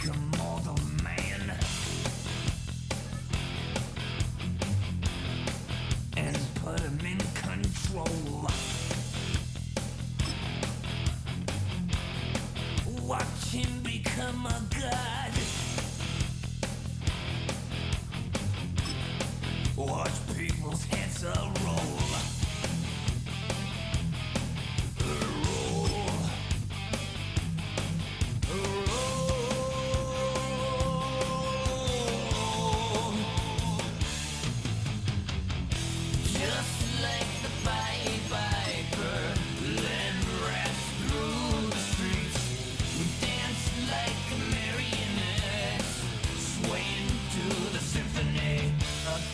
a mortal man and put him in control. Watch him become a god. Watch people's heads roll.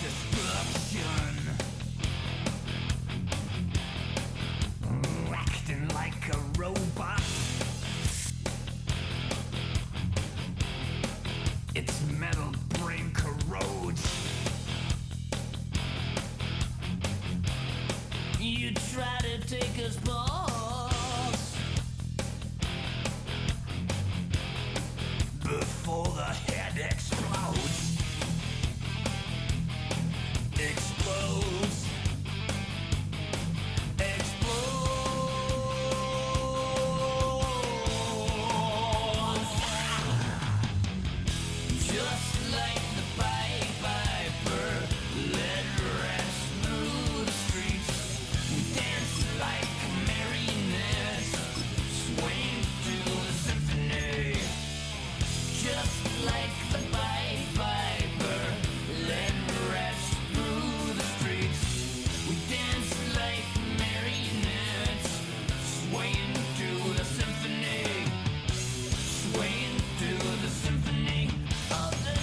Destruction, acting like a robot. Its metal brain corrodes. You try to take us balls before the head explodes. Explodes. Explodes. Just like the Pied Piper, led rats through the streets. We dance like marionettes, swing to the symphony. Just like the Pied Piper, led rats through the streets. We dance like marionettes, swaying to the symphony, swaying to the symphony of the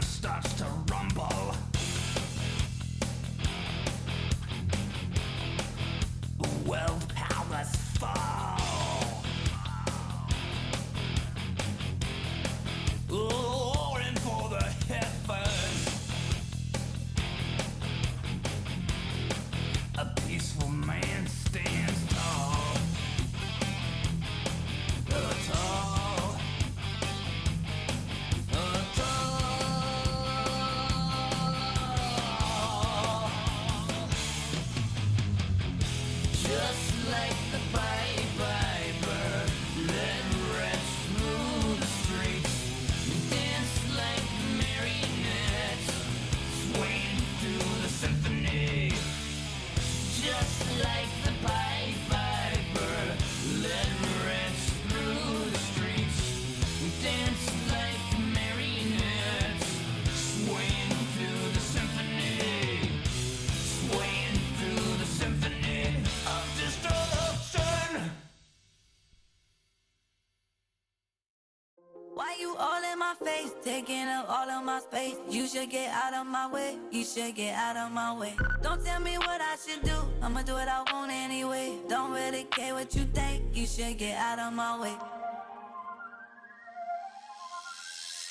starts to rumble. World powers fall. Roaring for the heavens. A peaceful man stands tall. Tall. Just like the Pied Piper, led rats through the streets. Dance like marionettes, swaying to the symphony. Just like the Pied Piper, led rats through the streets. Dance like marionettes, swaying to the symphony, swaying to the symphony of destruction. Why you all in my face, taking up all of my space? You should get out of my way, you should get out of my way. Don't tell me what I should do, I'ma do what I want anyway. Don't really care what you think, you should get out of my way.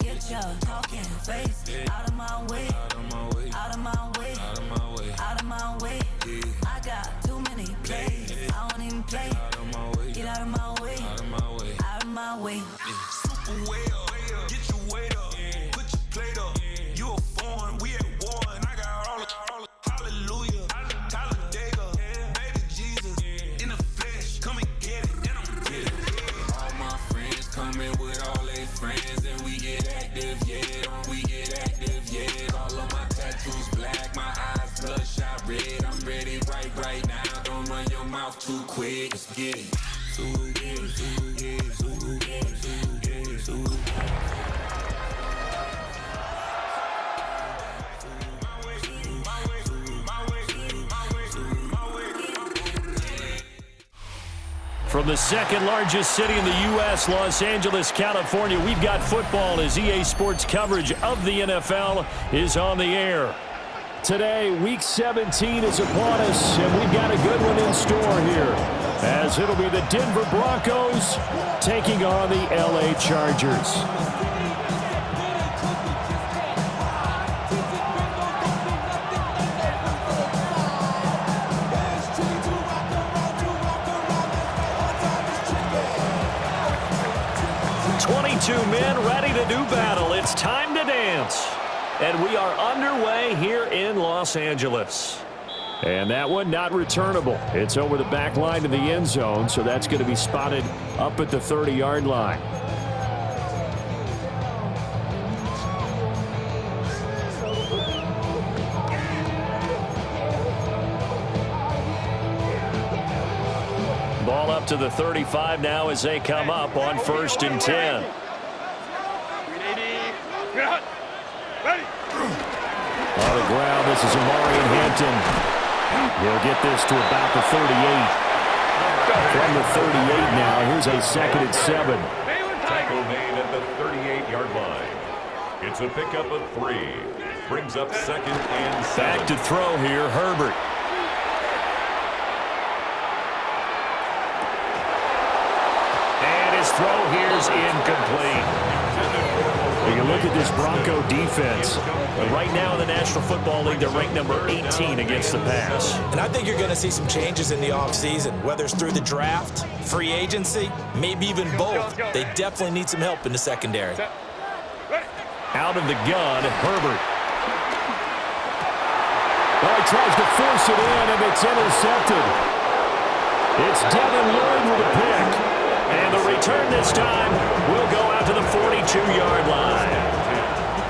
Get your talking face out of my way, Out of my way, out of my way, out of my way, out of my way. yeah. I got too many plays, I don't even play. Out of my way, Get out of my way, out of my way. out of my way. Super way up, get your weight up, put your plate up. You a foreign, we at war, and I got all the hallelujah, Talladega, baby Jesus, in the flesh, come and get it, and I'm get it. All my friends coming with all their friends, and we get active, yeah. We get active, yeah. All of my tattoos black, my eyes bloodshot red. I'm ready right now. Don't run your mouth too quick. Let's get it. From the second largest city in the U.S., Los Angeles, California, we've got football as EA Sports coverage of the NFL is on the air. Today, Week 17 is upon us, and we've got a good one in store here, as it'll be the Denver Broncos taking on the L.A. Chargers. Two men ready to do battle. It's time to dance. And we are underway here in Los Angeles. And that one not returnable. It's over the back line to the end zone, so that's going to be spotted up at the 30-yard line. Ball up to the 35 now as they come up on 1st and 10. On the ground, this is Amari Hampton. He'll get this to about the 38. From the 38 now, here's a 2nd and 7. Tackle made at the 38-yard line. It's a pickup of 3. Brings up 2nd and 7. Back to throw here, Herbert. And his throw here is incomplete. You look at this Bronco defense. Right now in the National Football League, they're ranked number 18 against the pass. And I think you're going to see some changes in the offseason, whether it's through the draft, free agency, maybe even both. They definitely need some help in the secondary. Out of the gun, Herbert. Well, he tries to force it in, and it's intercepted. It's Devin Lloyd with a pick. And the return this time will go out to the 42-yard line.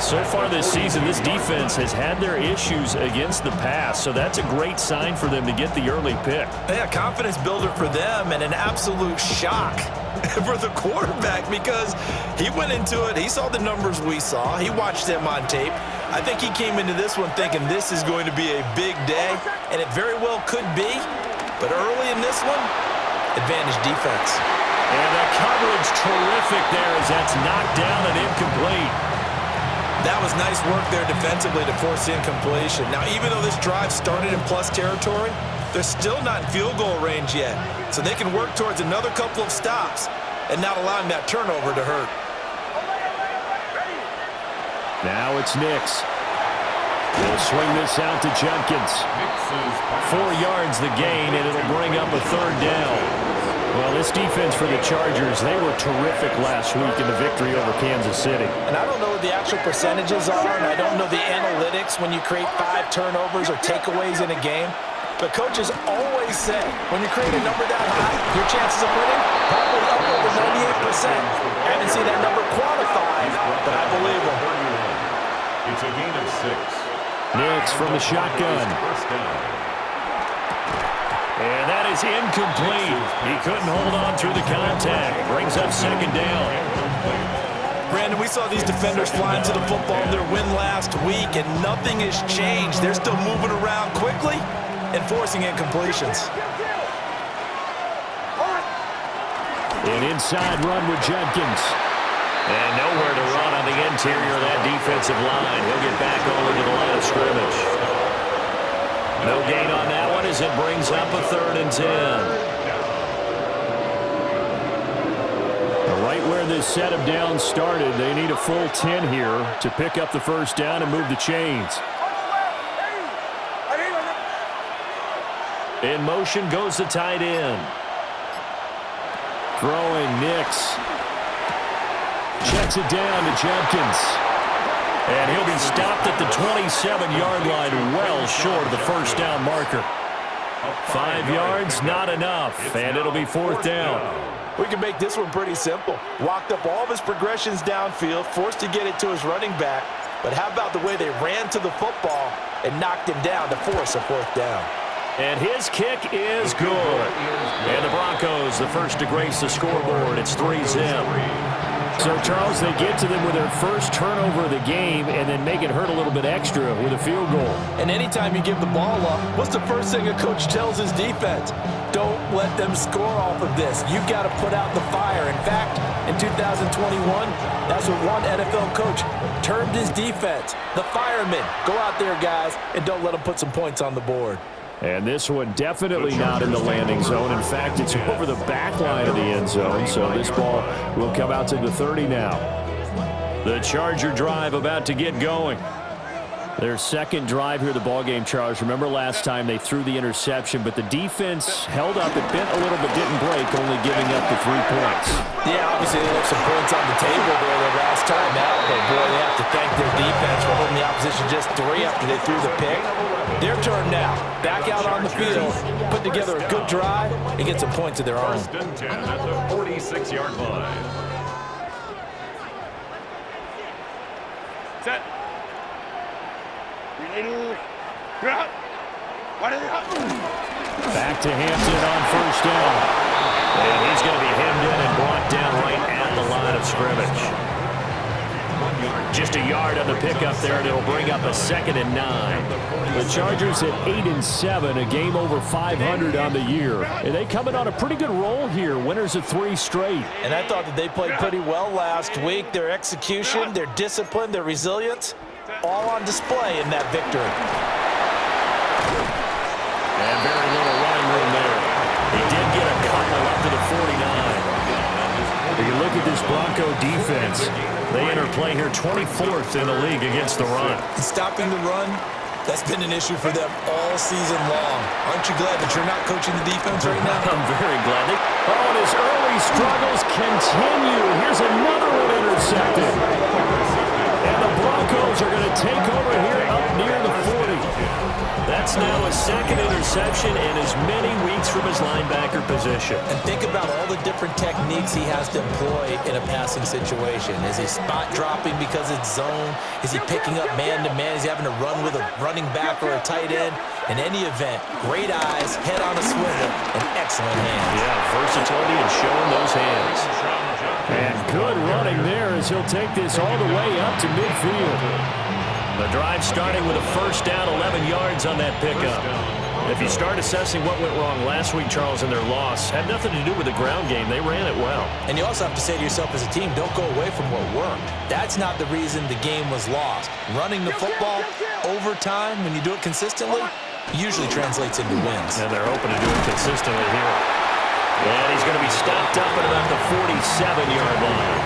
So far this season, this defense has had their issues against the pass, so that's a great sign for them to get the early pick. Yeah, confidence builder for them and an absolute shock for the quarterback because he went into it, he saw the numbers we saw, he watched them on tape. I think he came into this one thinking this is going to be a big day, and it very well could be, but early in this one, advantage defense. And the coverage terrific there as that's knocked down and incomplete. That was nice work there defensively to force the incompletion. Now, even though this drive started in plus territory, they're still not in field goal range yet. So they can work towards another couple of stops and not allowing that turnover to hurt. Now it's Nix. They'll swing this out to Judkins. 4 yards the gain, and it'll bring up a 3rd down. Well, this defense for the Chargers, they were terrific last week in the victory over Kansas City. And I don't know what the actual percentages are, and I don't know the analytics when you create 5 turnovers or takeaways in a game. But coaches always say, when you create a number that high, your chances of winning probably up over 98%. I haven't seen that number quantified, but I believe them. It's a gain of 6. Nix from the shotgun. And that is incomplete. He couldn't hold on through the contact. Brings up 2nd down. Brandon, we saw these defenders flying to the football in their win last week, and nothing has changed. They're still moving around quickly and forcing incompletions. An inside run with Judkins. And nowhere to run on the interior of that defensive line. He'll get back over to the line of scrimmage. No gain on that one as it brings up a 3rd and 10. Right where this set of downs started, they need a full 10 here to pick up the 1st down and move the chains. In motion goes the tight end. Throwing Nix. Checks it down to Judkins. And he'll be stopped at the 27-yard line, well short of the 1st down marker. 5 yards, not enough, and it'll be 4th down. We can make this one pretty simple. Walked up all of his progressions downfield, forced to get it to his running back, but how about the way they ran to the football and knocked him down to force a 4th down? And his kick is good. And the Broncos, the first to grace the scoreboard. It's 3-0. So, Charles, they get to them with their first turnover of the game and then make it hurt a little bit extra with a field goal. And anytime you give the ball up, what's the first thing a coach tells his defense? Don't let them score off of this. You've got to put out the fire. In fact, in 2021, that's what one NFL coach termed his defense. The firemen. Go out there, guys, and don't let them put some points on the board. And this one definitely not in the landing zone. In fact, it's over the back line of the end zone. So this ball will come out to the 30 now. The Charger drive about to get going. Their second drive here of the ballgame, Charles. Remember last time they threw the interception, but the defense held up. It bent a little but didn't break, only giving up the 3 points. Yeah, obviously they left some points on the table there the last time out, but boy, they have to thank their defense for holding the opposition just 3 after they threw the pick. Their turn now. Back out on the field, put together a good drive, and get some points of their own. First and 10 at the 46-yard line. Set. Back to Hampton on first down. And he's going to be hemmed in and brought down right at the line of scrimmage. Just a yard on the pickup there, and it'll bring up a 2nd and 9. The Chargers at 8-7, a game over 500 on the year. And they coming on a pretty good roll here, winners of 3 straight. And I thought that they played pretty well last week. Their execution, their discipline, their resilience, all on display in that victory. And very little running room there. He did get a couple up to the 49. If you look at this Bronco defense, they enter play here 24th in the league against the run. Stopping the run, that's been an issue for them all season long. Aren't you glad that you're not coaching the defense right now? I'm very glad. And his early struggles continue. Here's another one intercepted. And the Broncos are going to take over here up near the 40. That's now a 2nd interception in as many weeks from his linebacker position. And think about all the different techniques he has to employ in a passing situation. Is he spot dropping because it's zone? Is he picking up man-to-man? Is he having to run with a running back or a tight end? In any event, great eyes, head on a swivel, and excellent hands. Yeah, versatility and showing those hands. And good running there as he'll take this all the way up to midfield. The drive starting with a first down, 11 yards on that pickup. If you start assessing what went wrong last week, Charles, in their loss, had nothing to do with the ground game. They ran it well. And you also have to say to yourself as a team, don't go away from what worked. That's not the reason the game was lost. Running the football over time, when you do it consistently, usually translates into wins. And they're hoping to do it consistently here. And he's going to be stopped up at about the 47-yard line.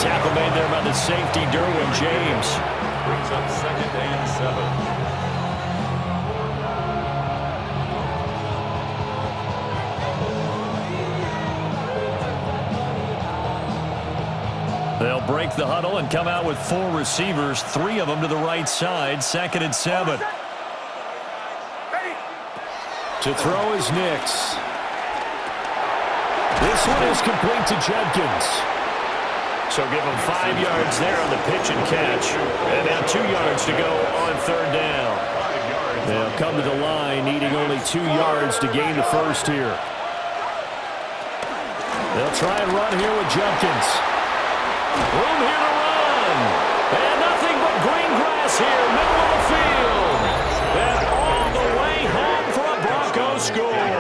Tackle made there by the safety, Derwin James. Brings up 2nd and 7. They'll break the huddle and come out with 4 receivers, 3 of them to the right side, 2nd and 7. To throw is Nix. This one is complete to Judkins. So give him 5 yards there on the pitch and catch. And now 2 yards to go on 3rd down. They'll come to the line, needing only 2 yards to gain the first here. They'll try and run here with Judkins. Room here to run. And nothing but green grass here, middle of the field. And all the way home for a Broncos score.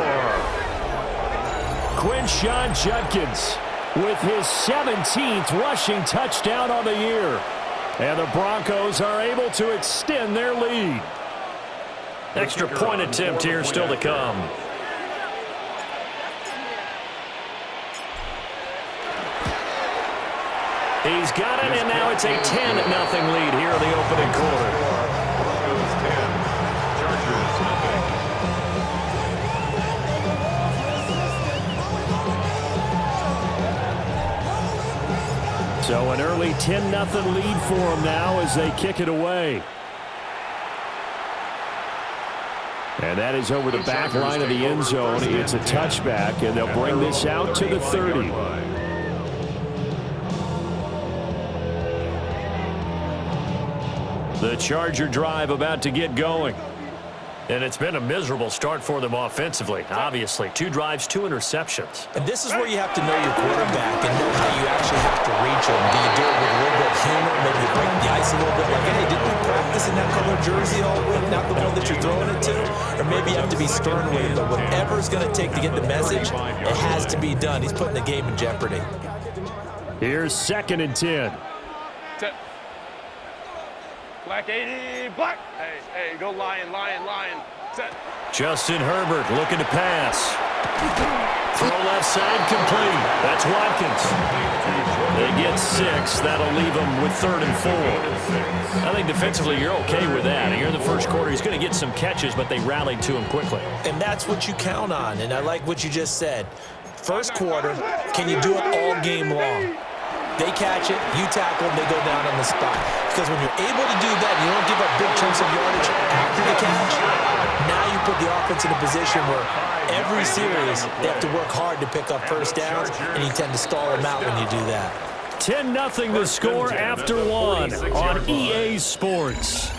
Quinshon Judkins with his 17th rushing touchdown on the year. And the Broncos are able to extend their lead. Extra point attempt here still to come. He's got it, and now it's a 10-0 lead here in the opening quarter. Broncos 10, Chargers nothing. So an early 10-0 lead for them now as they kick it away. And that is over the back line of the end zone. It's a touchback, and they'll bring this out to the 30. The Charger drive about to get going. And it's been a miserable start for them offensively, obviously. 2 drives, 2 interceptions. And this is where you have to know your quarterback and know how you actually have to reach him. Do you do it with a little bit of humor, maybe you break the ice a little bit, like, hey, didn't we practice in that color jersey all week, not the one that you're throwing it to? Or maybe you have to be stern with him, but whatever it's going to take to get the message, it has to be done. He's putting the game in jeopardy. Here's 2nd and 10. Black 80, black. Hey, go lion. Set. Justin Herbert looking to pass. Throw left side complete. That's Watkins. They get 6. That'll leave them with 3rd and 4. I think defensively you're okay with that. Here in the first quarter, he's going to get some catches, but they rallied to him quickly. And that's what you count on, and I like what you just said. First quarter, can you do it all game long? They catch it, you tackle them, they go down on the spot. Because when you're able to do that, you don't give up big chunks of yardage after the catch, now you put the offense in a position where every series they have to work hard to pick up first downs, and you tend to stall them out when you do that. 10-0 the score after 1 on EA Sports.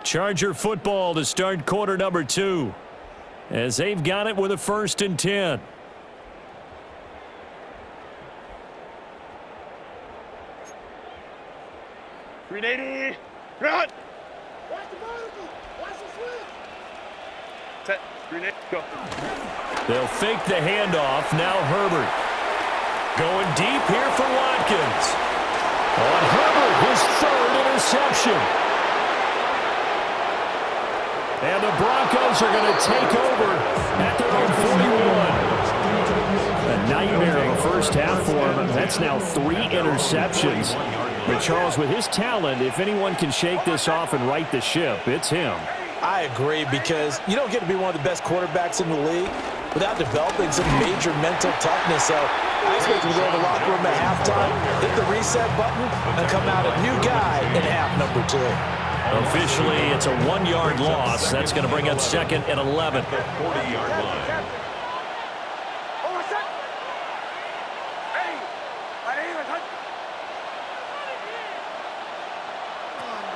Charger football to start quarter number 2 as they've got it with a 1st and 10. Grenade, run. Set, grenade, go. They'll fake the handoff. Now Herbert. Going deep here for Watkins. On Herbert, his 3rd interception. And the Broncos are going to take over at their own 41. A nightmare of a first half for him. That's now 3 interceptions. But Charles, with his talent, if anyone can shake this off and right the ship, it's him. I agree, because you don't get to be one of the best quarterbacks in the league without developing some major mental toughness. So I expect him to go to the locker room at halftime, hit the reset button, and come out a new guy in half number 2. Officially, it's a 1-yard loss. That's going to bring up 2nd and 11. 40-yard line.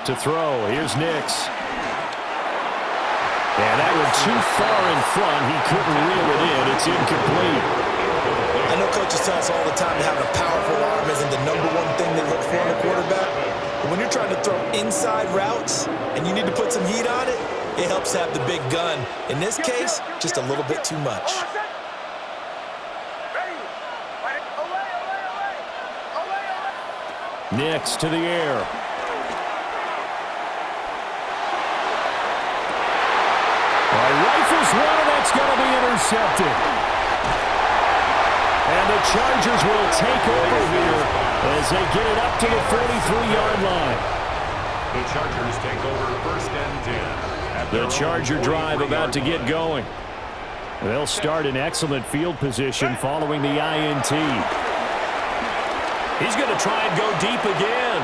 To throw, here's Nix. And that one too far in front. He couldn't reel it in. It's incomplete. I know coaches tell us all the time that having a powerful arm isn't the #1 thing they look for in a quarterback. But when you're trying to throw inside routes and you need to put some heat on it, it helps have the big gun. In this case, just a little bit too much. Nix to the air. Rifles one, that's going to be intercepted. And the Chargers will take over here as they get it up to the 43-yard line. The Chargers take over 1st and 10. The Charger drive about to get going. They'll start in excellent field position following the INT. He's going to try and go deep again.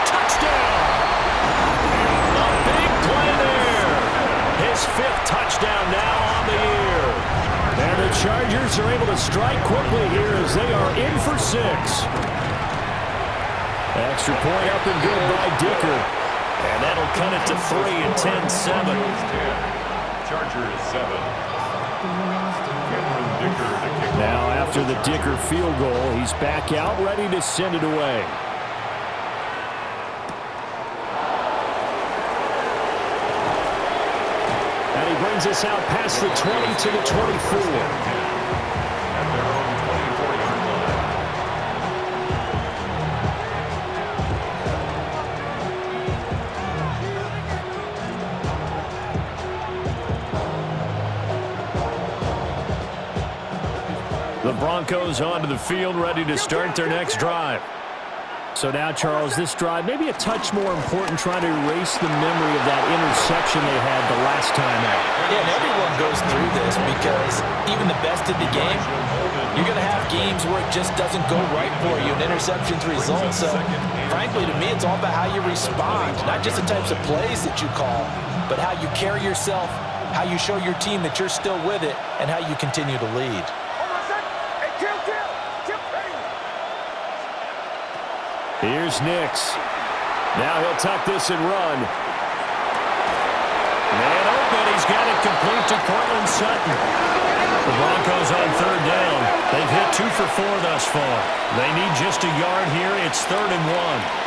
Touchdown! A big play there. His 5th touchdown now on the year. And the Chargers are able to strike quickly here as they are in for 6. Extra point up and good by Dicker. And that'll cut it to 3 and 10-7. Chargers 7. Cameron Dicker to kick off. Now after the Dicker field goal, he's back out ready to send it away. And he brings us out past the 20 to the 24. At their own 24-yard line. The Broncos onto the field, ready to start their next drive. So now, Charles, this drive maybe a touch more important, trying to erase the memory of that interception they had the last time out. Yeah, and everyone goes through this because even the best in the game, you're going to have games where it just doesn't go right for you, and interceptions result. So, frankly, to me, it's all about how you respond, not just the types of plays that you call, but how you carry yourself, how you show your team that you're still with it, and how you continue to lead. Here's Nix. Now he'll tuck this and run. Man open, he's got it complete to Cortland Sutton. The Broncos on third down. They've hit 2 for 4 thus far. They need just a yard here. It's 3rd and 1.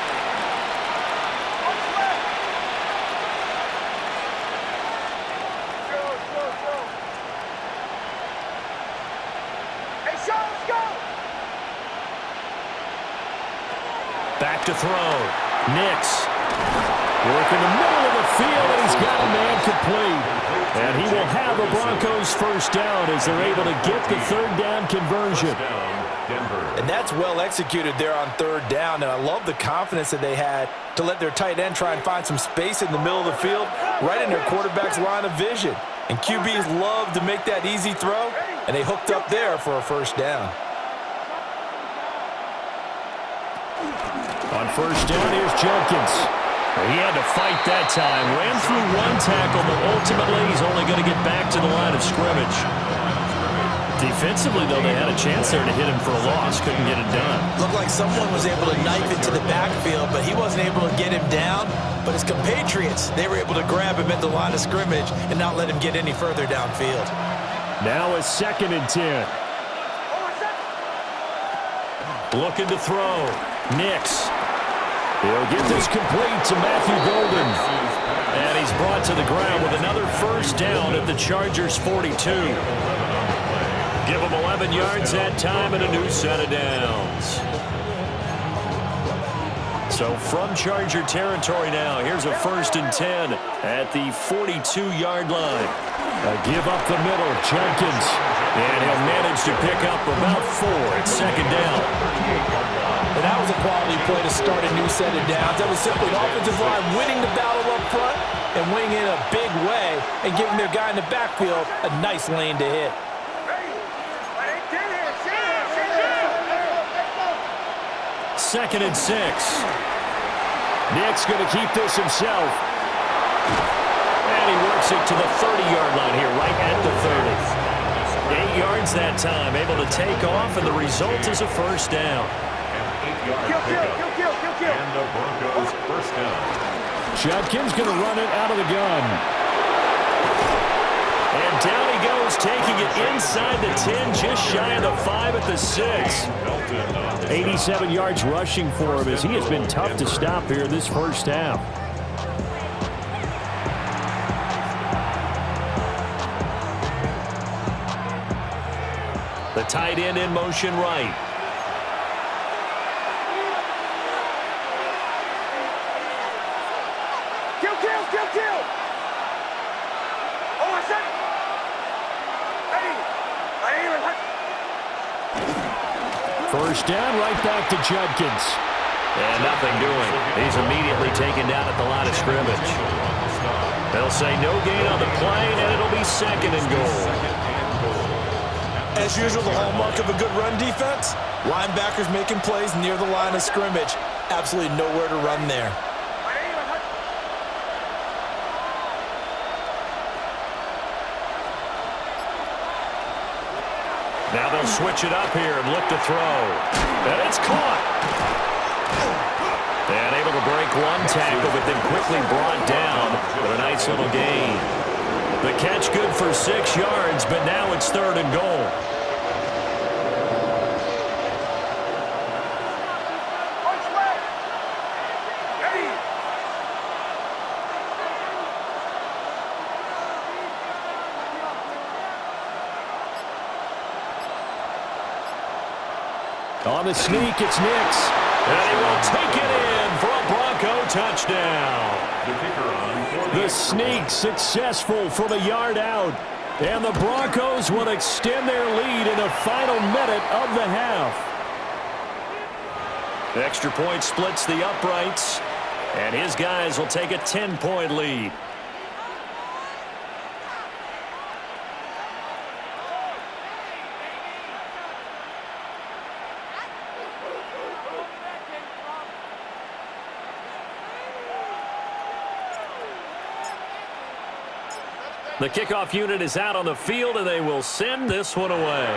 Back to throw. Nix. Work in the middle of the field, and he's got a man complete. And he will have a Broncos first down as they're able to get the third down conversion. And that's well executed there on third down. And I love the confidence that they had to let their tight end try and find some space in the middle of the field, right in their quarterback's line of vision. And QBs love to make that easy throw, and they hooked up there for a first down. On first down, here's Jenkins. He had to fight that time. Ran through one tackle, but ultimately he's only going to get back to the line of scrimmage. Defensively, though, they had a chance there to hit him for a loss. Couldn't get it done. Looked like someone was able to knife into the backfield, but he wasn't able to get him down. But his compatriots, they were able to grab him at the line of scrimmage and not let him get any further downfield. Now a 2nd and 10. Looking to throw. Nix. He'll get this complete to Matthew Golden. And he's brought to the ground with another first down at the Chargers' 42. Give him 11 yards that time and a new set of downs. So from Charger territory now, here's a 1st and 10 at the 42-yard line. Give up the middle, Jenkins. And he'll manage to pick up about 4 at 2nd down. And that was a quality play to start a new set of downs. That was simply an offensive line winning the battle up front and winning in a big way and giving their guy in the backfield a nice lane to hit. 2nd and 6. Nick's going to keep this himself. And he works it to the 30-yard line here, right at the 30. 8 yards that time, able to take off, and the result is a first down. And the Broncos first down. Judkins going to run it out of the gun. And down he goes, taking it inside the 10, just shy of the 5 at the 6. 87 yards rushing for him as he has been tough to stop here this first half. The tight end in motion right. Kill! Oh, I said it! First down, right back to Judkins. And nothing doing. He's immediately taken down at the line of scrimmage. They'll say no gain on the play, and it'll be 2nd and goal. As usual, the hallmark of a good run defense, linebackers making plays near the line of scrimmage. Absolutely nowhere to run there. Now they'll switch it up here and look to throw. And it's caught. And able to break one tackle, but then quickly brought down with a nice little gain. The catch good for 6 yards, but now it's 3rd and goal. On the sneak, it's Nix. And he will take it in for a Bronco touchdown. The sneak successful from a yard out. And the Broncos will extend their lead in the final minute of the half. The extra point splits the uprights. And his guys will take a 10-point lead. The kickoff unit is out on the field, and they will send this one away.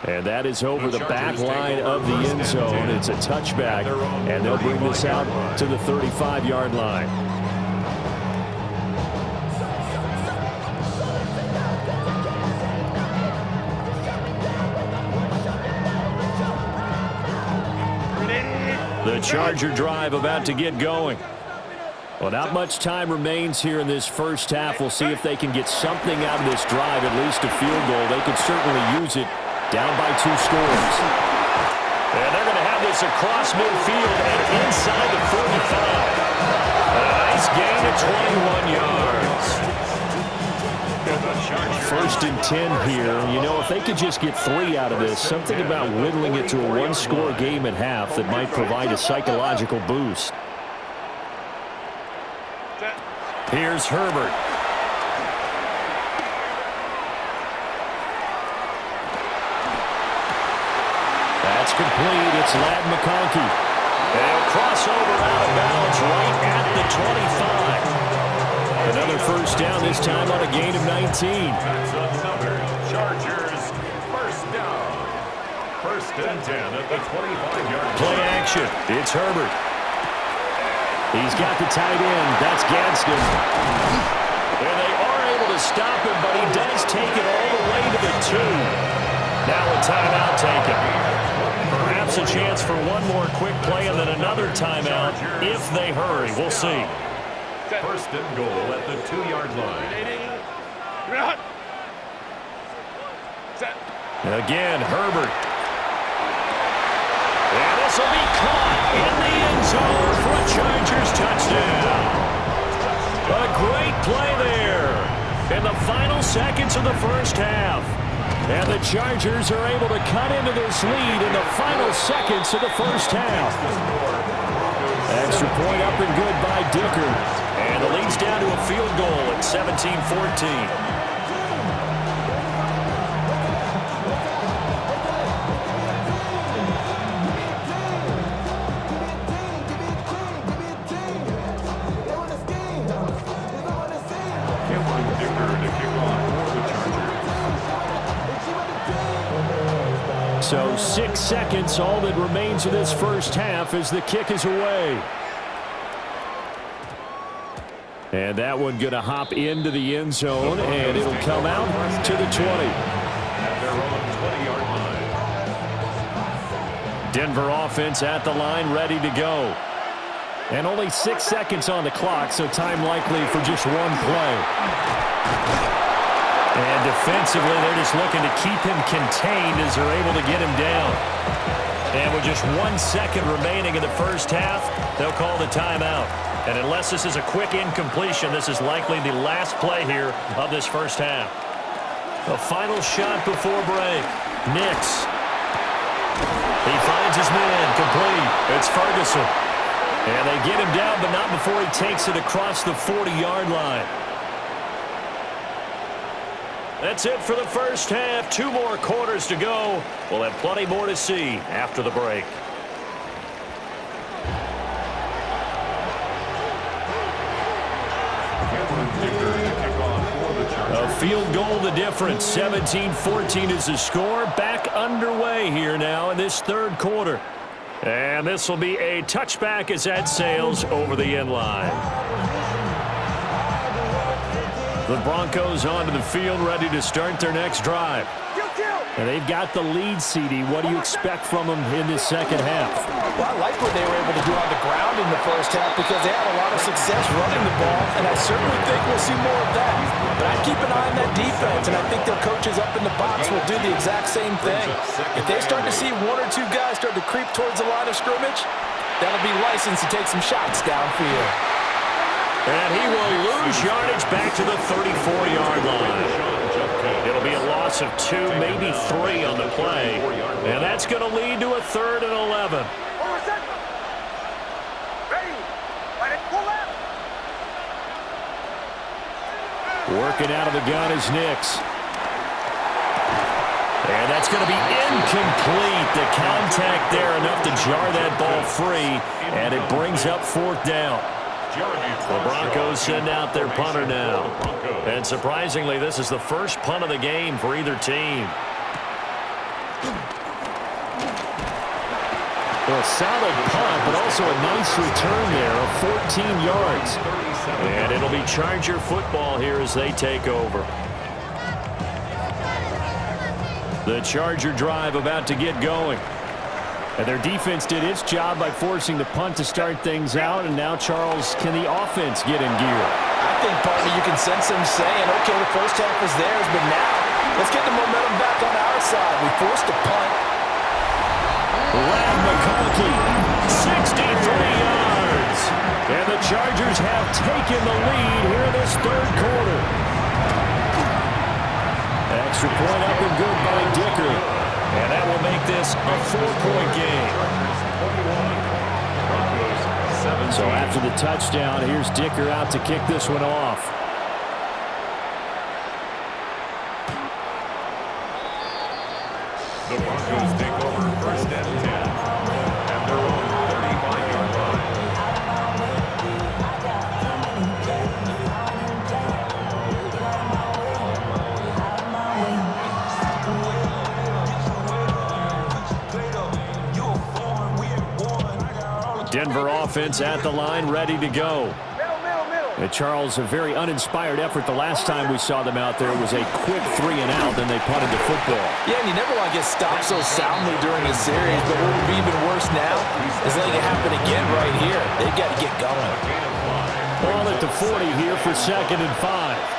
And that is over the back line of the end zone. It's a touchback, and they'll bring this out to the 35-yard line. The Charger drive about to get going. Well, not much time remains here in this first half. We'll see if they can get something out of this drive, at least a field goal. They could certainly use it down by 2 scores. And they're going to have this across midfield and inside the 45. And a nice gain of 21 yards. First and 10 here. You know, if they could just get 3 out of this, something about whittling it to a 1-score game at half that might provide a psychological boost. Here's Herbert. That's complete. It's Ladd McConkey. They'll cross over out of bounds right at the 25. Another first down, this time on a gain of 19. That's another Chargers first down. First and 10 at the 25-yard line. Play action. It's Herbert. He's got the tight end. That's Gadsden. And they are able to stop him, but he does take it all the way to the 2. Now a timeout taken. Perhaps a chance for one more quick play and then another timeout if they hurry. We'll see. First and goal at the 2-yard line. Again, Herbert. And this will be caught in the end zone for a Chargers touchdown. A great play there in the final seconds of the first half. And the Chargers are able to cut into this lead in the final seconds of the first half. Extra point up and good by Dicker. And the lead's down to a field goal at 17-14. So 6 seconds, all that remains of this first half as the kick is away. And that one going to hop into the end zone, and it'll come out to the 20. At their own 20-yard line. Denver offense at the line, ready to go. And only 6 seconds on the clock, so time likely for just one play. And defensively, they're just looking to keep him contained as they're able to get him down. And with just 1 second remaining in the first half, they'll call the timeout. And unless this is a quick incompletion, this is likely the last play here of this first half. The final shot before break. Nix. He finds his man, complete. It's Ferguson. And they get him down, but not before he takes it across the 40-yard line. That's it for the first half. 2 more quarters to go. We'll have plenty more to see after the break. A field goal the difference. 17-14 is the score. Back underway here now in this third quarter. And this will be a touchback as that sails over the end line. The Broncos onto the field, ready to start their next drive. And they've got the lead, CD. What do you expect from them in this second half? Well, I like what they were able to do on the ground in the first half because they had a lot of success running the ball, and I certainly think we'll see more of that. But I'd keep an eye on that defense, and I think their coaches up in the box will do the exact same thing. If they start to see 1 or 2 guys start to creep towards the line of scrimmage, that'll be licensed to take some shots downfield. And he will lose yardage back to the 34-yard line. It'll be a loss of 2, maybe 3 on the play. And that's going to lead to a 3rd and 11. Working out of the gun is Nix. And that's going to be incomplete. The contact there enough to jar that ball free. And it brings up 4th down. The Broncos send out their punter now. And surprisingly, this is the first punt of the game for either team. Well, a solid punt, but also a nice return there of 14 yards. And it'll be Charger football here as they take over. The Charger drive about to get going. And their defense did its job by forcing the punt to start things out. And now, Charles, can the offense get in gear? I think, partner, you can sense them saying, okay, the first half was theirs, but now let's get the momentum back on our side. We forced the punt. Lad McConkey, 63 yards. And the Chargers have taken the lead here in this third quarter. Extra point up and good by Dicker. And that will make this a 4-point game. So after the touchdown, here's Dicker out to kick this one off. The Broncos take over first and 10 at their own 35-yard line. Denver offense at the line, ready to go. And Charles, a very uninspired effort the last time we saw them out there. It was a quick 3 and out, then they punted the football. Yeah, and you never want to get stopped so soundly during a series, but what would be even worse now is letting it happen again right here. They've got to get going. Ball at the 40 here for 2nd and 5.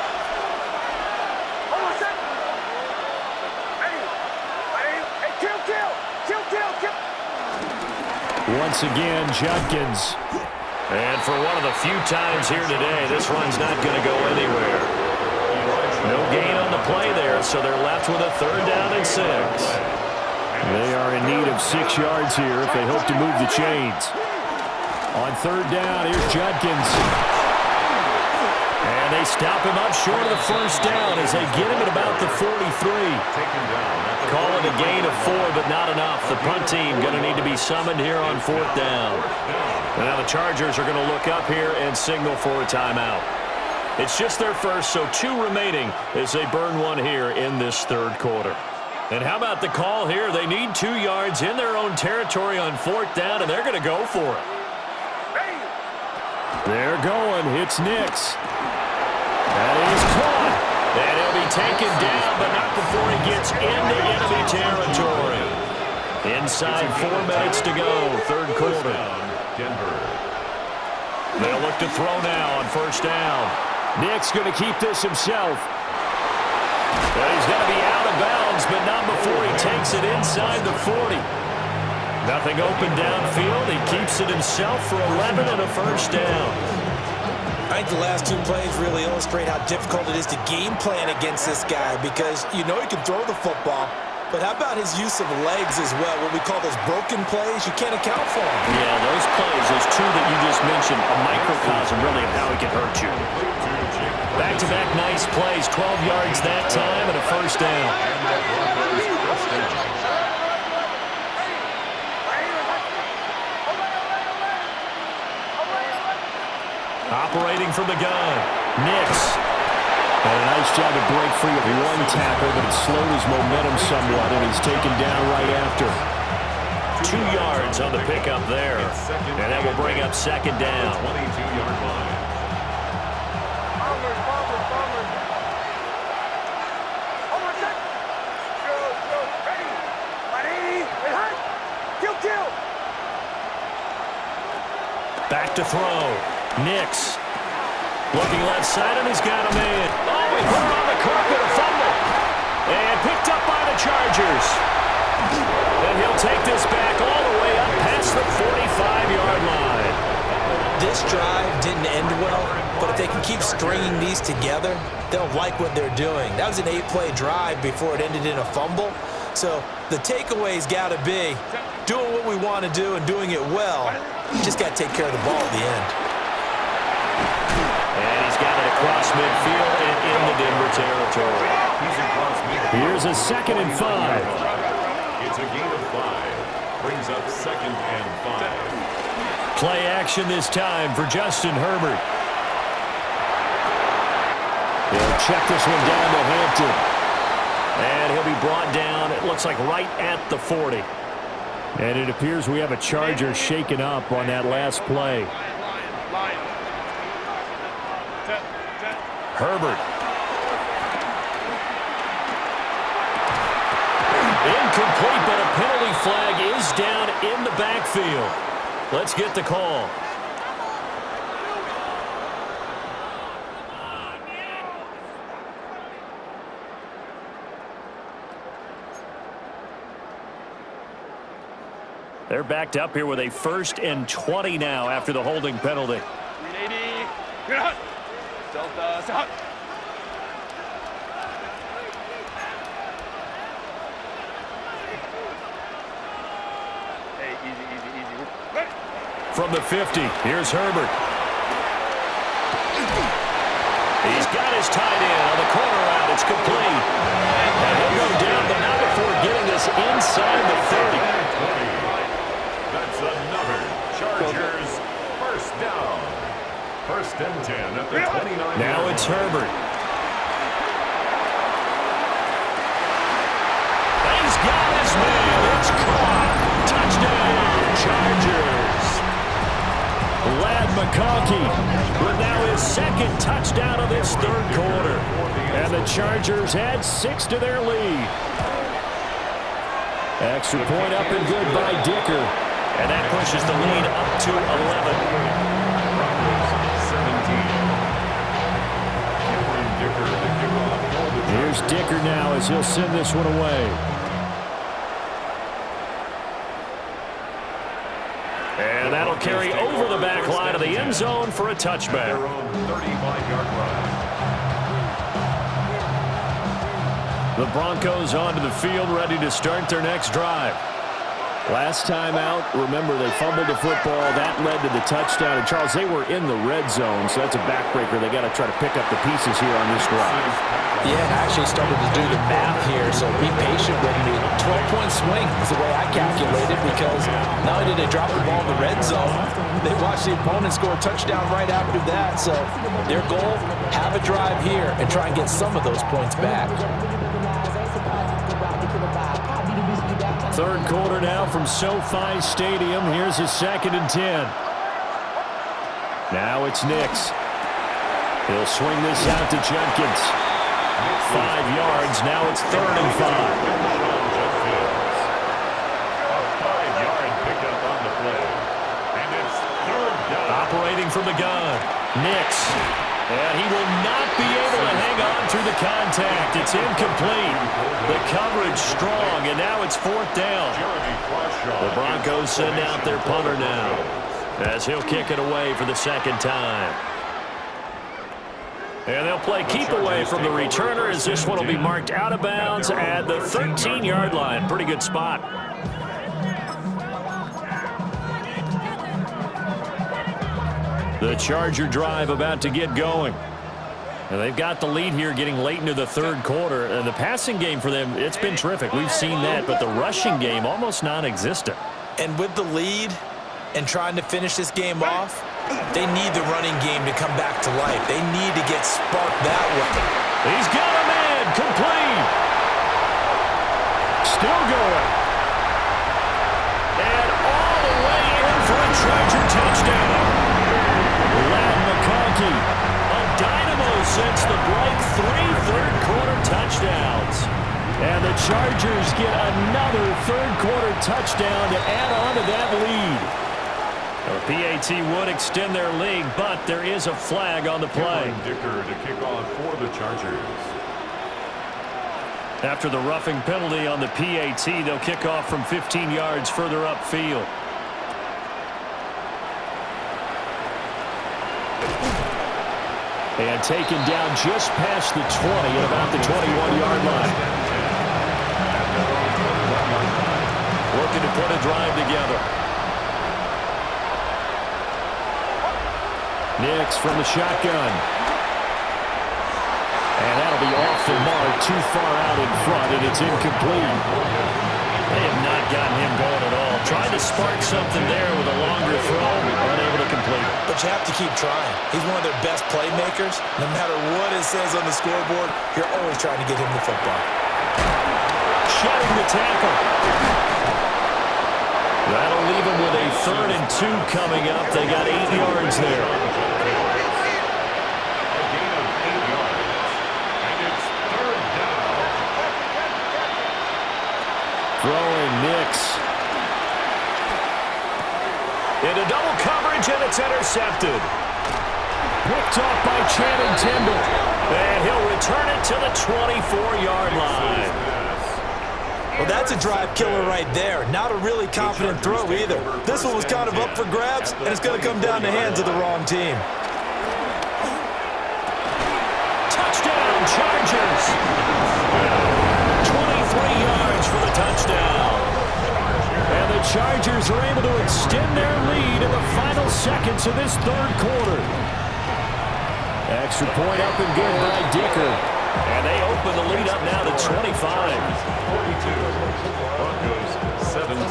Once again, Judkins. And for one of the few times here today, this run's not going to go anywhere. No gain on the play there, so they're left with a 3rd down and 6. They are in need of 6 yards here if they hope to move the chains. On 3rd down, here's Judkins. And they stop him up short of the 1st down as they get him at about the 43. Call it a gain of 4, but not enough. The punt team going to need to be summoned here on 4th down. And now the Chargers are going to look up here and signal for a timeout. It's just their first, so 2 remaining as they burn one here in this 3rd quarter. And how about the call here? They need 2 yards in their own territory on 4th down, and they're going to go for it. They're going. It's Nix. That is caught. And he'll be taken down, but not before he gets into enemy territory. Inside 4 minutes to go, 3rd quarter. They'll look to throw now on 1st down. Nick's going to keep this himself. But he's going to be out of bounds, but not before he takes it inside the 40. Nothing open downfield. He keeps it himself for 11 and a 1st down. I think the last 2 plays really illustrate how difficult it is to game plan against this guy because you know he can throw the football, but how about his use of legs as well? What we call those broken plays, you can't account for them. Yeah, those plays, those 2 that you just mentioned, a microcosm really of how he can hurt you. Back-to-back nice plays, 12 yards that time and a 1st down. Operating from the gun, Nix. And a nice job to break free of 1 tackle, but it slowed his momentum somewhat, and he's taken down right after. 2 yards on the pickup there, and that will bring up 2nd down. 22-yard line. Back to throw. Nix. Looking left side, and he's got a man. Oh, he put it on the carpet, a fumble. And picked up by the Chargers. And he'll take this back all the way up past the 45-yard line. This drive didn't end well, but if they can keep stringing these together, they'll like what they're doing. That was an 8-play drive before it ended in a fumble. So the takeaway's got to be doing what we want to do and doing it well. Just got to take care of the ball at the end. And he's got it across midfield and in the Denver territory. Here's a 2nd and 5. It's a gain of 5. Brings up 2nd and 5. Play action this time for Justin Herbert. He'll check this one down to Hampton. And he'll be brought down, it looks like right at the 40. And it appears we have a Charger shaken up on that last play. Herbert. Incomplete, but a penalty flag is down in the backfield. Let's get the call. They're backed up here with a 1st and 20 now after the holding penalty. 380. Delta out. Hey, easy. From the 50, here's Herbert. He's got his tight end on the corner route. It's complete. And he'll go down, but not before getting this inside the 30. That's another Chargers first down. 1st and 10 at the 29. Now it's Herbert. He's got his man. It's caught. Touchdown, Chargers. Lad McConkey with now his 2nd touchdown of this 3rd quarter. And the Chargers add 6 to their lead. Extra point up and good by Dicker. And that pushes the lead up to 11. Here's Dicker now as he'll send this one away. And that'll carry over the back line of the end zone for a touchback. 35-yard line. The Broncos onto the field, ready to start their next drive. Last time out, remember, they fumbled the football. That led to the touchdown. And, Charles, they were in the red zone, so that's a backbreaker. They got to try to pick up the pieces here on this drive. Yeah, and I actually started to do the math here, so be patient with me. 12-point swing is the way I calculated, because not only did they drop the ball in the red zone, they watched the opponent score a touchdown right after that. So their goal, have a drive here and try and get some of those points back. 3rd quarter now from SoFi Stadium. Here's a 2nd and 10. Now it's Nix. He'll swing this out to Jenkins. 5 yards. Now it's 3rd and 5. A 5-yard pickup on the play. And it's 3rd down. Operating from the gun. Nix. And he will not be able to hang on through the contact. It's incomplete. The coverage strong, and now it's 4th down. The Broncos send out their punter now as he'll kick it away for the 2nd time. And they'll play keep away from the returner as this one will be marked out of bounds at the 13-yard line. Pretty good spot. The Charger drive about to get going. And they've got the lead here getting late into the 3rd quarter. And the passing game for them, it's been terrific. We've seen that, but the rushing game almost non-existent. And with the lead and trying to finish this game off, they need the running game to come back to life. They need to get sparked that way. He's got a man, complete. Still going. And all the way in for a Charger touchdown. Lad McConkey, a dynamo since the break, 3 third-quarter touchdowns. And the Chargers get another third-quarter touchdown to add on to that lead. The PAT would extend their lead, but there is a flag on the play. Dicker to kick off for the Chargers. After the roughing penalty on the PAT, they'll kick off from 15 yards further upfield. And taken down just past the 20 at about the 21-yard line. Looking to put a drive together. Nix from the shotgun. And that'll be off the mark, too far out in front, and it's incomplete. They have not gotten him going at all. Trying to spark something there with a longer throw, unable to complete it. But you have to keep trying. He's one of their best playmakers. No matter what it says on the scoreboard, you're always trying to get him the football. Shedding the tackle. That'll leave him with a 3rd and 2 coming up. They got 8 yards there. A gain of 8 yards. And it's 3rd down. Throwing Nix. Into double coverage, and it's intercepted. Picked off by Channing Tindall. And he'll return it to the 24-yard line. Well, that's a drive killer right there. Not a really confident throw either. This one was kind of up for grabs, and it's going to come down the hands of the wrong team. Touchdown, Chargers. 23 yards for the touchdown. And the Chargers are able to extend their lead in the final seconds of this 3rd quarter. Extra point up and good by Dicker. And they open the lead up now to 25. 42. Broncos 17.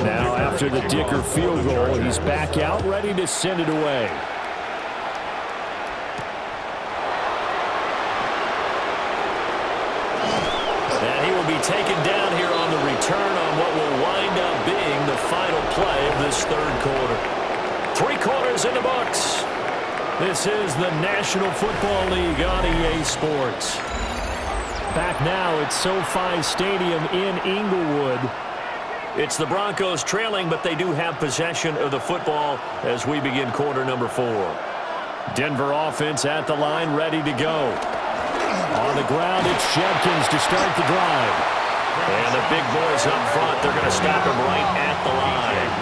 Now after the Dicker field goal, he's back out ready to send it away. And he will be taken down here on the return on what will wind up being the final play of this 3rd quarter. 3 quarters in the books. This is the National Football League on EA Sports. Back now at SoFi Stadium in Inglewood. It's the Broncos trailing, but they do have possession of the football as we begin quarter number 4. Denver offense at the line, ready to go. On the ground, it's Judkins to start the drive. And the big boys up front, they're going to stop him right at the line.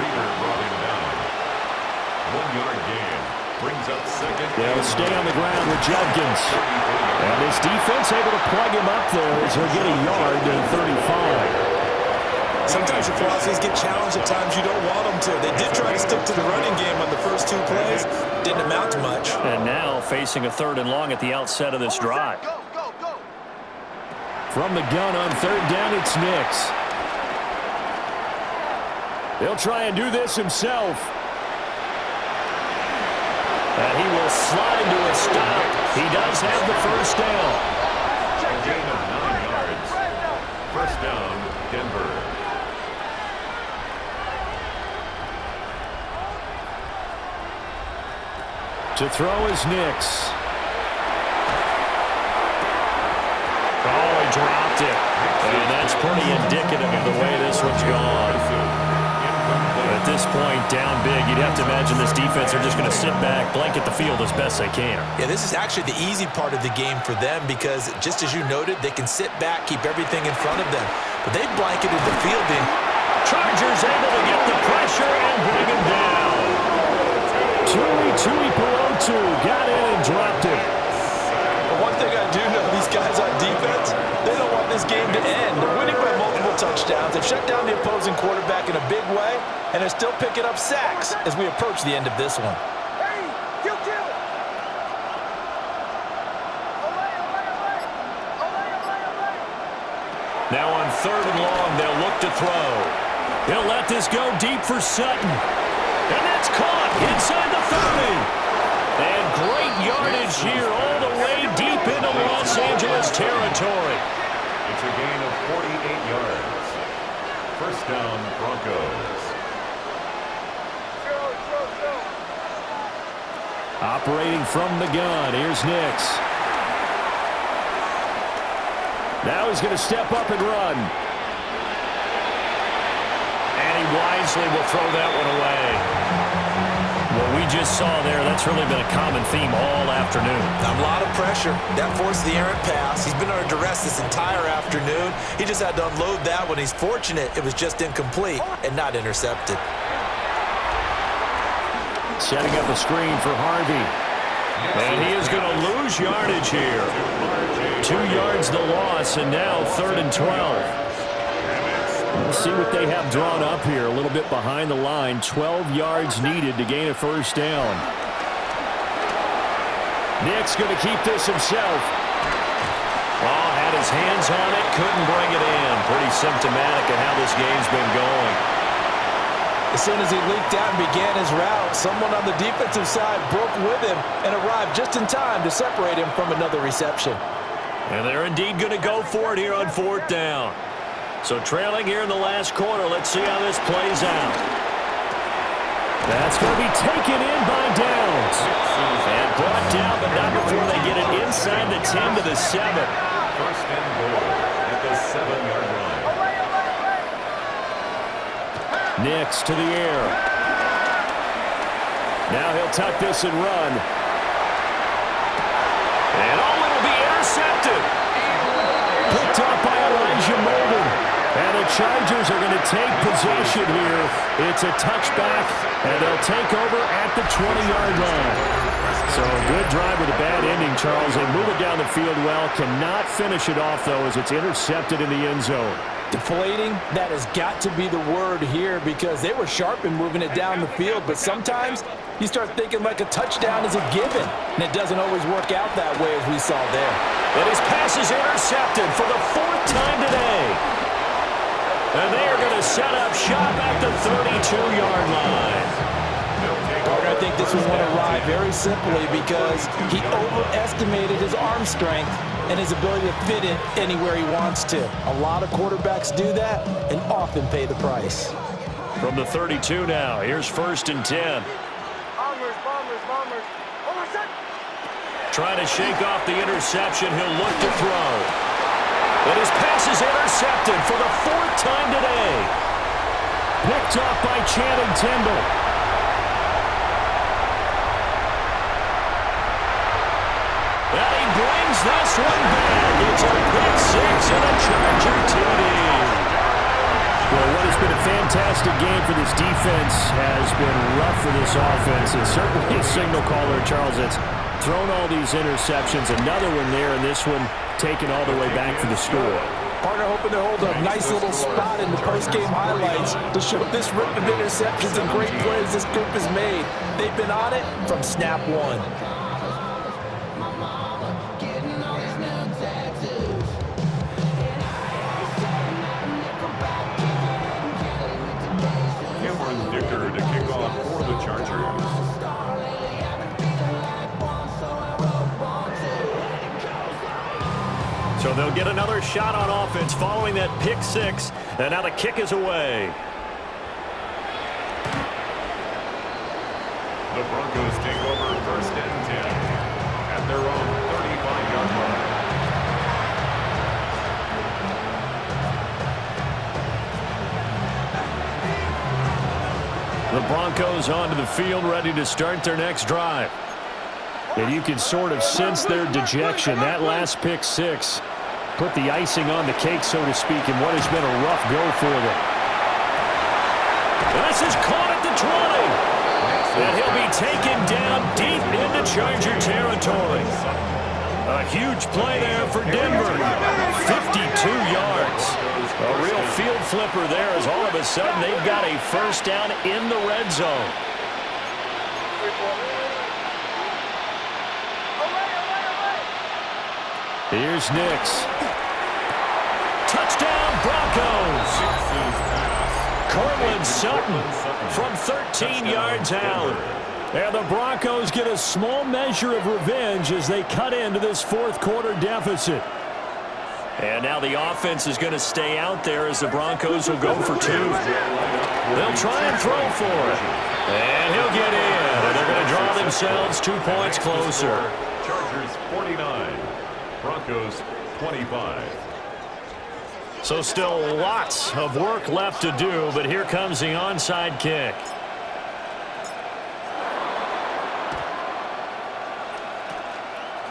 1-yard gain. Brings up 2nd. They'll stay on the ground with Judkins. And this defense able to plug him up there as he'll get a yard to 35. Sometimes your philosophies get challenged at times you don't want them to. They did try to stick to the running game on the first 2 plays. Didn't amount to much. And now facing a 3rd and long at the outset of this drive. From the gun on 3rd down, it's Nix. He'll try and do this himself. And he will slide to a stop. He does have the 1st down. A gain of 9 yards. 1st down, Denver. To throw is Nix. Oh, he dropped it. And that's pretty indicative of the way this one's gone. At this point, down big, you'd have to imagine this defense are just going to sit back, blanket the field as best they can. Yeah, this is actually the easy part of the game for them because, just as you noted, they can sit back, keep everything in front of them. But they've blanketed the field in. Chargers able to get the pressure and bring him down. Tui Pelotu got in and dropped it. But one thing I do know, these guys on defense, they don't want this game to end. They're winning by multiple touchdowns. They've shut down the opposing quarterback in a big way, and they're still picking up sacks as we approach the end of this one. Now on 3rd and long, they'll look to throw. He'll let this go deep for Sutton. And that's caught inside the 30. And great yardage here all the way deep into Los Angeles territory. It's a gain of 48 yards. 1st down, Broncos. Operating from the gun, here's Nix. Now he's going to step up and run. And he wisely will throw that one away. What we just saw there, that's really been a common theme all afternoon. A lot of pressure. That forced the errant pass. He's been under duress this entire afternoon. He just had to unload that one. He's fortunate it was just incomplete and not intercepted. Setting up a screen for Harvey. And he is going to lose yardage here. 2 yards the loss, and now 3rd and 12. Let's see what they have drawn up here. A little bit behind the line. 12 yards needed to gain a 1st down. Nick's going to keep this himself. Oh, had his hands on it, couldn't bring it in. Pretty symptomatic of how this game's been going. As soon as he leaked out and began his route, someone on the defensive side broke with him and arrived just in time to separate him from another reception. And they're indeed going to go for it here on 4th down. So trailing here in the last quarter, let's see how this plays out. That's going to be taken in by Downs. And brought down, but not before they get it inside the 10 to the 7. First and goal at the 7-yard line. Nix to the air. Now he'll tuck this and run. And it'll be intercepted. Picked up by Elijah Molden. And the Chargers are going to take possession here. It's a touchback, and they'll take over at the 20-yard line. So a good drive with a bad ending, Charles. They move it down the field well. Cannot finish it off, though, as it's intercepted in the end zone. Deflating, that has got to be the word here because they were sharp in moving it down the field, but sometimes you start thinking like a touchdown is a given, and it doesn't always work out that way as we saw there. And his pass is intercepted for the 4th time today. And they are going to set up shop at the 32-yard line. I think this was one arrived very simply because he overestimated his arm strength and his ability to fit it anywhere he wants to. A lot of quarterbacks do that and often pay the price. From the 32 now, here's 1st and 10. Bombers. Trying to shake off the interception, he'll look to throw. And his pass is intercepted for the 4th time today. Picked up by Channing Tindall. And he brings this one back. It's a pick 6 and a Charger TD. Well, what has been a fantastic game for this defense has been rough for this offense. And certainly a signal caller, Charles, that's thrown all these interceptions. Another one there, and this one taken all the way back for the score. Partner hoping to hold a nice little spot in the post-game highlights to show this rip of interceptions and great plays this group has made. They've been on it from snap one. Cameron Dicker to kick off for the Chargers. So they'll get another shot on offense following that pick 6. And now the kick is away. The Broncos take over 1st and 10 at their own 35-yard line. The Broncos onto the field, ready to start their next drive. And you can sort of sense their dejection. That last pick 6 put the icing on the cake, so to speak, in what has been a rough go for them. And this is caught at the 20. And he'll be taken down deep into Charger territory. A huge play there for Denver. 52 yards. A real field flipper there as all of a sudden they've got a 1st down in the red zone. Here's Nix. Touchdown, Broncos. Cortland Sutton from 13 yards out. And the Broncos get a small measure of revenge as they cut into this 4th quarter deficit. And now the offense is going to stay out there as the Broncos will go for 2. They'll try and throw for it. And he'll get in. And they're going to draw themselves 2 points closer. Chargers 49, Broncos 25. So still lots of work left to do, but here comes the onside kick.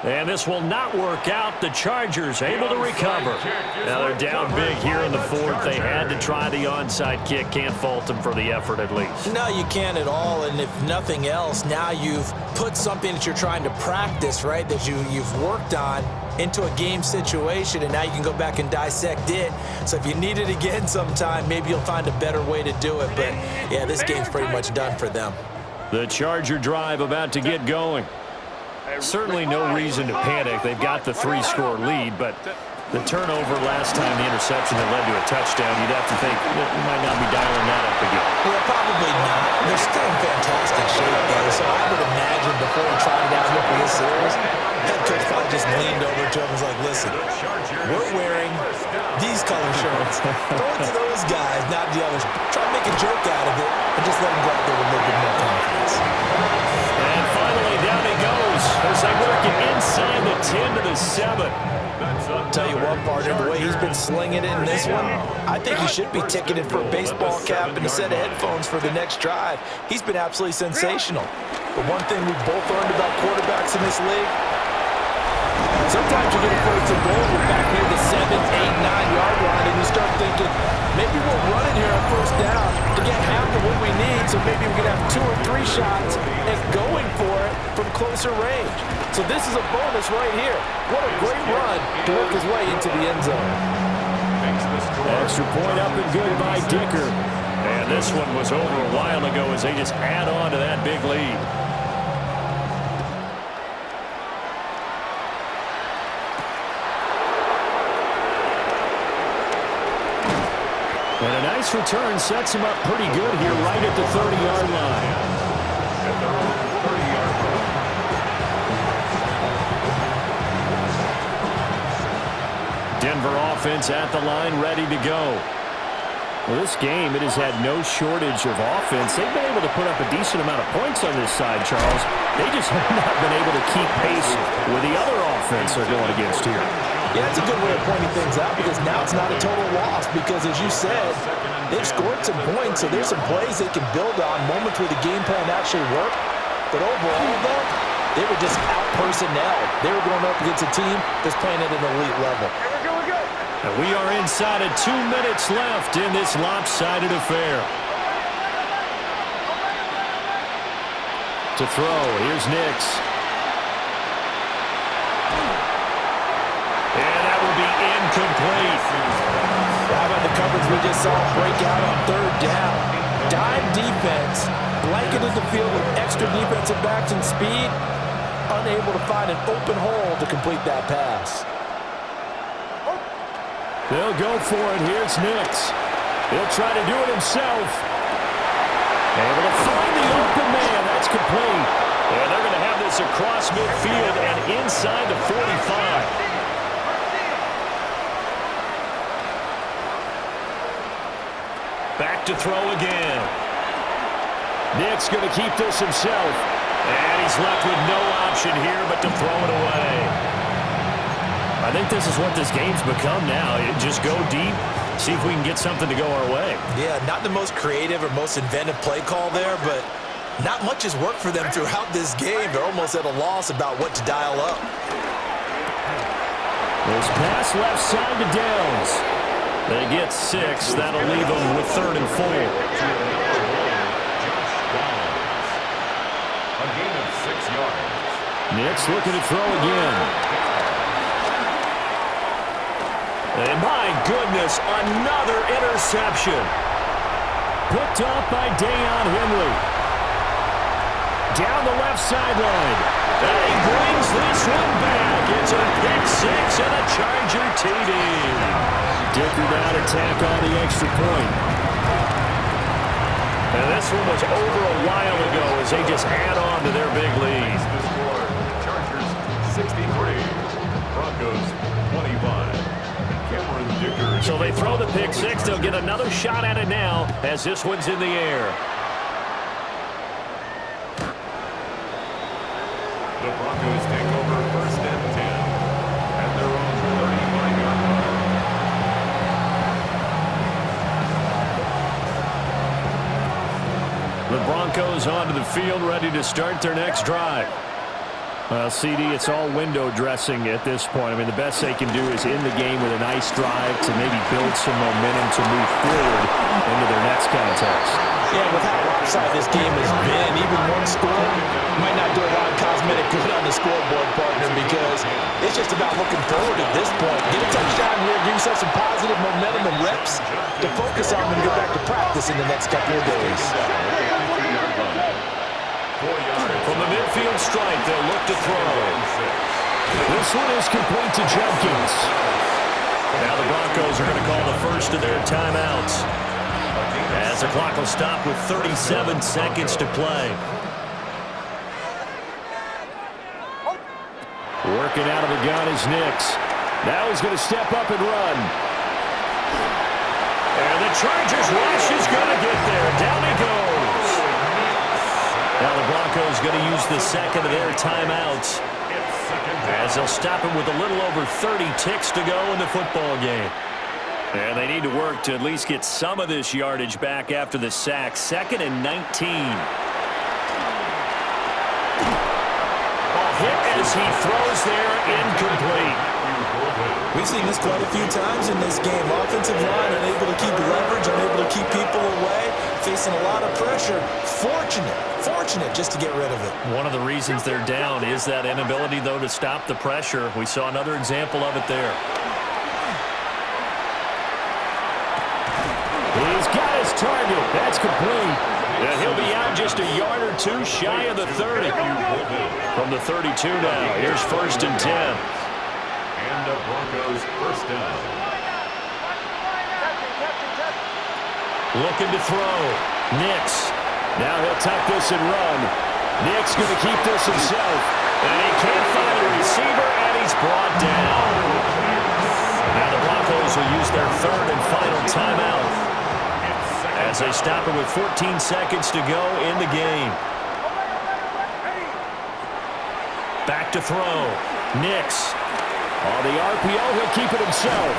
And this will not work out. The Chargers able to recover. Now they're down big here in the 4th. They had to try the onside kick. Can't fault them for the effort at least. No, you can't at all. And if nothing else, now you've put something that you're trying to practice, right, that you've worked on into a game situation, and now you can go back and dissect it. So if you need it again sometime, maybe you'll find a better way to do it. But, yeah, this game's pretty much done for them. The Charger drive about to get going. Certainly no reason to panic. They've got the 3-score lead, but The turnover last time, the interception that led to a touchdown, you'd have to think you might not be dialing that up again. Yeah, probably not. They're still in fantastic shape, though, so I would imagine before he tried it out here for this series, head coach probably just leaned over to him and was like, listen, we're wearing these color shirts. Throw it to those guys, not the others. Try to make a joke out of it and just let them go out there with a little bit more confidence. And finally, down he goes as they work it inside the 10 to the 7. Tell you what, partner, the way he's been slinging it in this one, I think he should be ticketed for a baseball cap and a set of headphones for the next drive. He's been absolutely sensational. But one thing we've both learned about quarterbacks in this league, sometimes you get a first and goal, you're back near the 7, 8, 9-yard line, and you start thinking, maybe we'll run it here on first down to get half of what we need, so maybe we can have 2 or 3 shots at going for it from closer range. So this is a bonus right here. What a great run to work his way into the end zone. Extra point up and good by Dicker. And this one was over a while ago as they just add on to that big lead. And a nice return sets him up pretty good here right at the 30-yard line. At their own 30-yard line. Denver offense at the line, ready to go. Well, this game, it has had no shortage of offense. They've been able to put up a decent amount of points on this side, Charles. They just have not been able to keep pace with the other offense they're going against here. Yeah, that's a good way of pointing things out because now it's not a total loss because, as you said, they've scored some points, so there's some plays they can build on, moments where the game plan actually worked. But overall, though, they were just out-personnelled. They were going up against a team that's playing at an elite level. And we are inside of 2 minutes left in this lopsided affair. To throw, here's Nix. And that will be incomplete. How about the coverage we just saw break out on third down? Dime defense, blanketed the field with extra defensive backs and speed, unable to find an open hole to complete that pass. They'll go for it. Here's Nix. He'll try to do it himself. Able to find the open man. That's complete. And they're going to have this across midfield and inside the 45. Back to throw again. Nix going to keep this himself. And he's left with no option here but to throw it away. I think this is what this game's become now. Just go deep, see if we can get something to go our way. Yeah, not the most creative or most inventive play call there, but not much has worked for them throughout this game. They're almost at a loss about what to dial up. This pass left side to Downs. They get 6. That'll leave them with 3rd and 4. A gain of 6 yards. Nix looking to throw again. And my goodness, another interception. Picked off by Deion Henley. Down the left sideline. And he brings this one back. It's a pick 6 and a Charger TD. Dicker down to tack on the extra point. And this one was over a while ago as they just add on to their big lead. The score, Chargers 63, Broncos 25. So they throw the pick 6. They'll get another shot at it now as this one's in the air. The Broncos take over 1st and 10 at their own 35-yard line. The Broncos onto the field, ready to start their next drive. CD, it's all window dressing at this point. I mean, the best they can do is in the game with a nice drive to maybe build some momentum to move forward into their next contest. Yeah, with how lopsided this game has been, even one score might not do a lot of cosmetic good on the scoreboard, partner, because it's just about looking forward at this point. Get a touchdown here, give yourself some positive momentum and reps to focus on when you get back to practice in the next couple of days. From the midfield stripe, they'll look to throw. This one is complete to Jenkins. Now the Broncos are going to call the first of their timeouts, as the clock will stop with 37 seconds to play. Working out of the gun is Nix. Now he's going to step up and run. And the Chargers rush is going to get there. Down he goes. Now the Broncos going to use the second of their timeouts, as they'll stop him with a little over 30 ticks to go in the football game. And they need to work to at least get some of this yardage back after the sack. 2nd and 19. Hit as he throws there, incomplete. We've seen this quite a few times in this game. Offensive line unable to keep leverage, unable to keep people away, facing a lot of pressure. Fortunate just to get rid of it. One of the reasons they're down is that inability, though, to stop the pressure. We saw another example of it there. He's got his target. That's complete. And he'll be out just a yard or two shy of the 30. From the 32 now, here's 1st and 10. And the Broncos first down. Looking to throw. Nix. Now he'll tuck this and run. Nix going to keep this himself. And he can't find a receiver, and he's brought down. Now the Broncos will use their 3rd and final timeout, as they stop it with 14 seconds to go in the game. Back to throw. Nix. On the RPO, he'll keep it himself.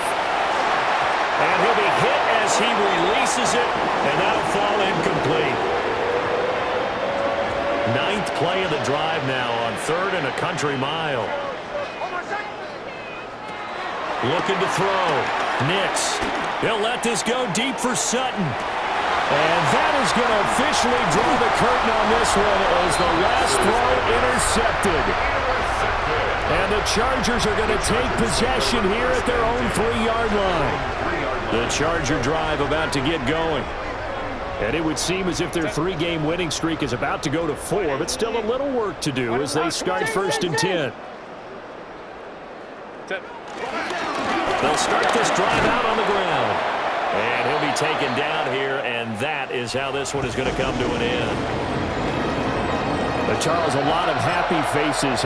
And he'll be hit as he releases it, and that'll fall incomplete. 9th play of the drive now on 3rd and a country mile. Looking to throw. Nix. He'll let this go deep for Sutton. And that is going to officially draw the curtain on this one, as the last throw intercepted. And the Chargers are going to take possession here at their own 3-yard line. The Charger drive about to get going. And it would seem as if their 3-game winning streak is about to go to 4, but still a little work to do as they start 1st and 10. They'll start this drive out on the ground. And he'll be taken down here, and that is how this one is going to come to an end. But Charles, a lot of happy faces.